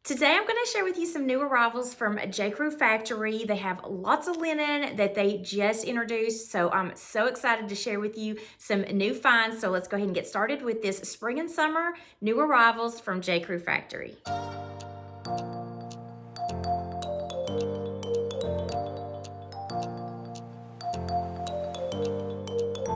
Today I'm going to share with you some new arrivals from J. Crew Factory. They have lots of linen that they just introduced, so I'm so excited to share with you some new finds. So let's go ahead and get started with this spring and summer new arrivals from J. Crew Factory.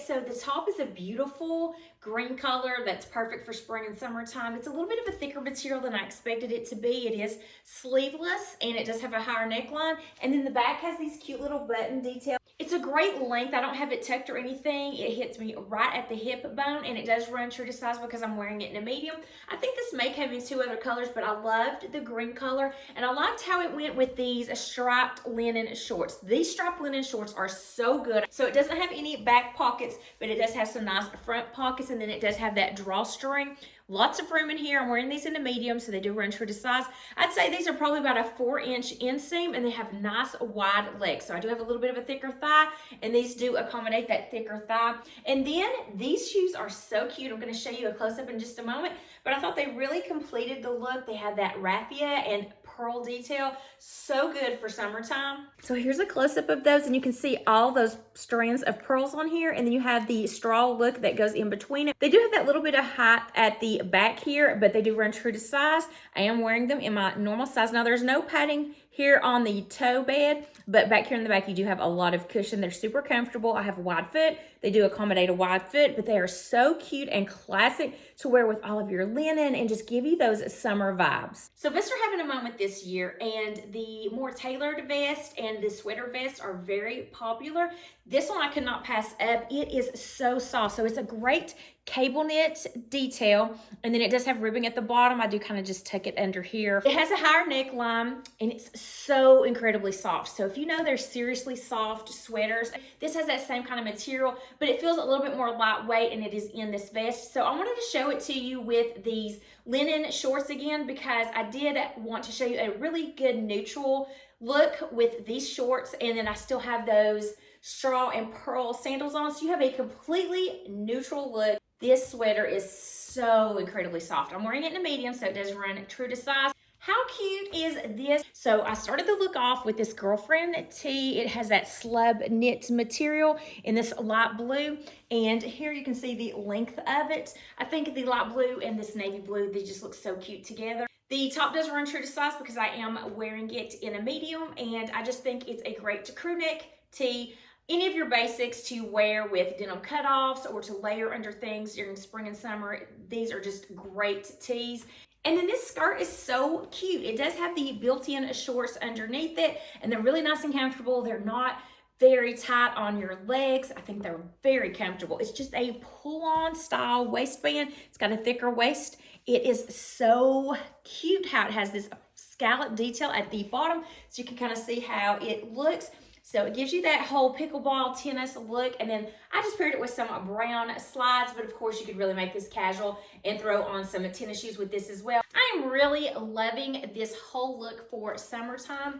So the top is a beautiful green color that's perfect for spring and summertime. It's a little bit of a thicker material than I expected it to be. It is sleeveless and it does have a higher neckline. And then the back has these cute little button details. It's a great length. I don't have it tucked or anything. It hits me right at the hip bone and it does run true to size because I'm wearing it in a medium. I think this may come in two other colors, but I loved the green color and I liked how it went with these striped linen shorts. These striped linen shorts are so good. So it doesn't have any back pockets, but it does have some nice front pockets, and then it does have that drawstring. Lots of room in here. I'm wearing these in a medium, so they do run true to size. I'd say these are probably about a 4-inch inseam, and they have nice wide legs. So I do have a little bit of a thicker thigh, and these do accommodate that thicker thigh. And then these shoes are so cute. I'm going to show you a close-up in just a moment, but I thought they really completed the look. They had that raffia and pearl detail. So good for summertime. So here's a close-up of those, and you can see all those strands of pearls on here, and then you have the straw look that goes in between it. They do have that little bit of height at the back here, but they do run true to size. I am wearing them in my normal size. Now there's no padding here on the toe bed, but back here in the back you do have a lot of cushion. They're super comfortable. I have a wide foot. They do accommodate a wide foot, but they are so cute and classic to wear with all of your linen and just give you those summer vibes. So vests are having a moment this year, and the more tailored vest and the sweater vest are very popular. This one I could not pass up. It is so soft. So it's a great cable knit detail, and then it does have ribbing at the bottom. I do kind of just tuck it under here. It has a higher neckline, and it's so incredibly soft. So if you know there's seriously soft sweaters, this has that same kind of material, but it feels a little bit more lightweight, and it is in this vest. So I wanted to show it to you with these linen shorts again, because I did want to show you a really good neutral look with these shorts, and then I still have those straw and pearl sandals on, so you have a completely neutral look. This sweater is so incredibly soft. I'm wearing it in a medium, so it does run true to size. How cute is this? So I started the look off with this girlfriend tee. It has that slub knit material in this light blue, and here you can see the length of it. I think the light blue and this navy blue, they just look so cute together. The top does run true to size because I am wearing it in a medium, and I just think it's a great crew neck tee. Any of your basics to wear with denim cutoffs or to layer under things during spring and summer, these are just great tees. And then this skirt is so cute. It does have the built-in shorts underneath it, and they're really nice and comfortable. They're not very tight on your legs. I think they're very comfortable. It's just a pull-on style waistband. It's got a thicker waist. It is so cute how it has this scallop detail at the bottom, so you can kind of see how it looks. So it gives you that whole pickleball tennis look, and then I just paired it with some brown slides, but of course you could really make this casual and throw on some tennis shoes with this as well. I am really loving this whole look for summertime.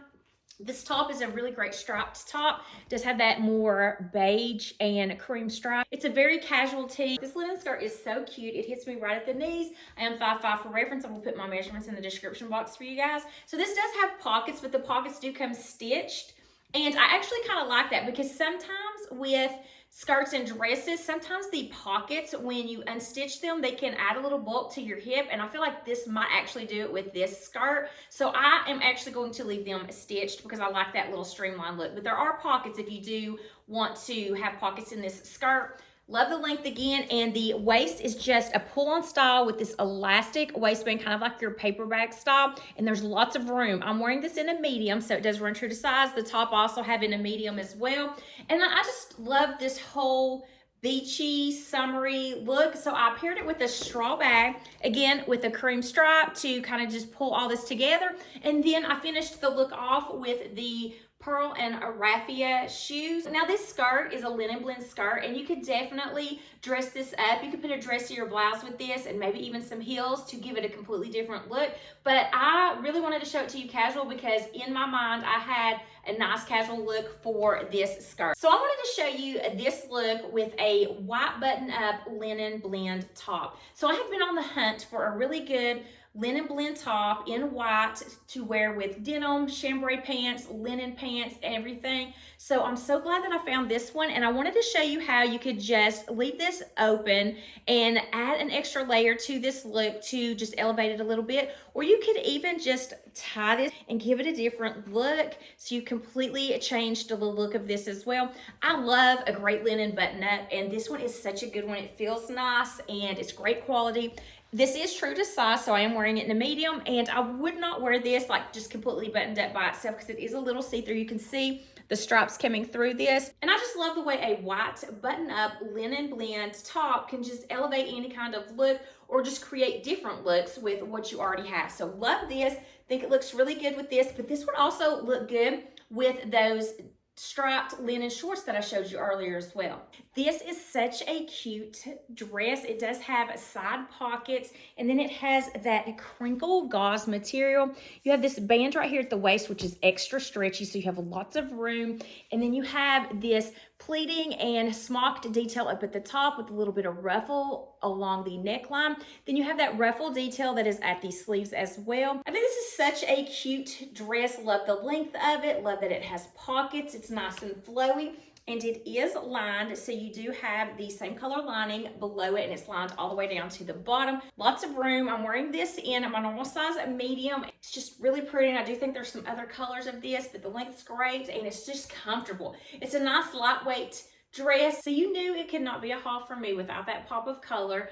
This top is a really great striped top. It does have that more beige and cream stripe. It's a very casual tee. This linen skirt is so cute. It hits me right at the knees. I am 5'5" for reference. I will put my measurements in the description box for you guys. So this does have pockets, but the pockets do come stitched. And I actually kind of like that, because sometimes with skirts and dresses, sometimes the pockets, when you unstitch them, they can add a little bulk to your hip, and I feel like this might actually do it with this skirt. So I am actually going to leave them stitched because I like that little streamlined look. But there are pockets if you do want to have pockets in this skirt. Love the length again, and the waist is just a pull-on style with this elastic waistband, kind of like your paper bag style, and there's lots of room. I'm wearing this in a medium, so it does run true to size. The top I also have in a medium as well, and I just love this whole beachy, summery look. So I paired it with a straw bag, again with a cream stripe to kind of just pull all this together, and then I finished the look off with the pearl and raffia shoes. Now this skirt is a linen blend skirt, and you could definitely dress this up. You could put a dress to your blouse with this and maybe even some heels to give it a completely different look. But I really wanted to show it to you casual because in my mind I had a nice casual look for this skirt. So I wanted to show you this look with a white button up linen blend top. So I have been on the hunt for a really good linen blend top in white to wear with denim, chambray pants, linen pants, everything. So I'm so glad that I found this one, and I wanted to show you how you could just leave this open and add an extra layer to this look to just elevate it a little bit, or you could even just tie this and give it a different look, so you completely changed the look of this as well. I love a great linen button up, and this one is such a good one. It feels nice and it's great quality. This is true to size, so I am wearing it in a medium, and I would not wear this like just completely buttoned up by itself because it is a little see-through. You can see the stripes coming through this, and I just love the way a white button-up linen blend top can just elevate any kind of look or just create different looks with what you already have. So love this. Think it looks really good with this, but this would also look good with those striped linen shorts that I showed you earlier as well. This is such a cute dress. It does have side pockets, and then it has that crinkle gauze material. You have this band right here at the waist, which is extra stretchy, so you have lots of room. And then you have this pleating and smocked detail up at the top with a little bit of ruffle along the neckline. Then you have that ruffle detail that is at the sleeves as well. I think this is such a cute dress. Love the length of it. Love that it has pockets. It's nice and flowy, and it is lined, so you do have the same color lining below it, and it's lined all the way down to the bottom. Lots of room. I'm wearing this in my normal size medium. It's just really pretty, and I do think there's some other colors of this, but the length's great, and it's just comfortable. It's a nice lightweight dress, so you knew it could not be a haul for me without that pop of color.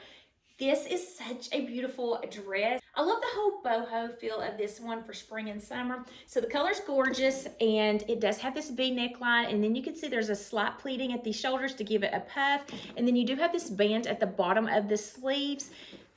This is such a beautiful dress. I love the whole boho feel of this one for spring and summer. So the color's gorgeous, and it does have this V neckline, and then you can see there's a slight pleating at the shoulders to give it a puff, and then you do have this band at the bottom of the sleeves.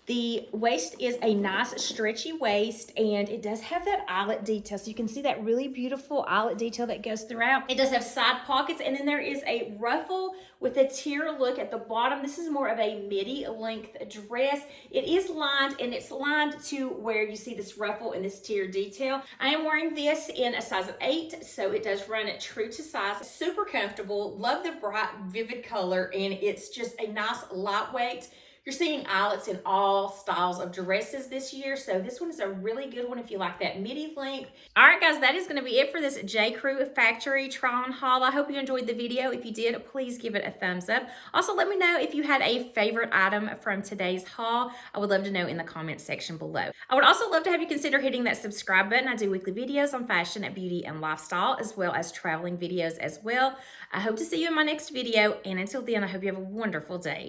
The waist is a nice stretchy waist, and it does have that eyelet detail. So you can see that really beautiful eyelet detail that goes throughout. It does have side pockets, and then there is a ruffle with a tier look at the bottom. This is more of a midi length dress. It is lined, and it's lined to where you see this ruffle and this tier detail. I am wearing this in a size of 8, so it does run true to size. Super comfortable. Love the bright, vivid color, and it's just a nice lightweight. You're seeing eyelets in all styles of dresses this year, so this one is a really good one if you like that midi length. All right, guys, that is going to be it for this J. Crew factory try-on haul. I hope you enjoyed the video. If you did, please give it a thumbs up. Also, let me know if you had a favorite item from today's haul. I would love to know in the comments section below. I would also love to have you consider hitting that subscribe button. I do weekly videos on fashion, beauty, and lifestyle, as well as traveling videos as well. I hope to see you in my next video, and until then, I hope you have a wonderful day.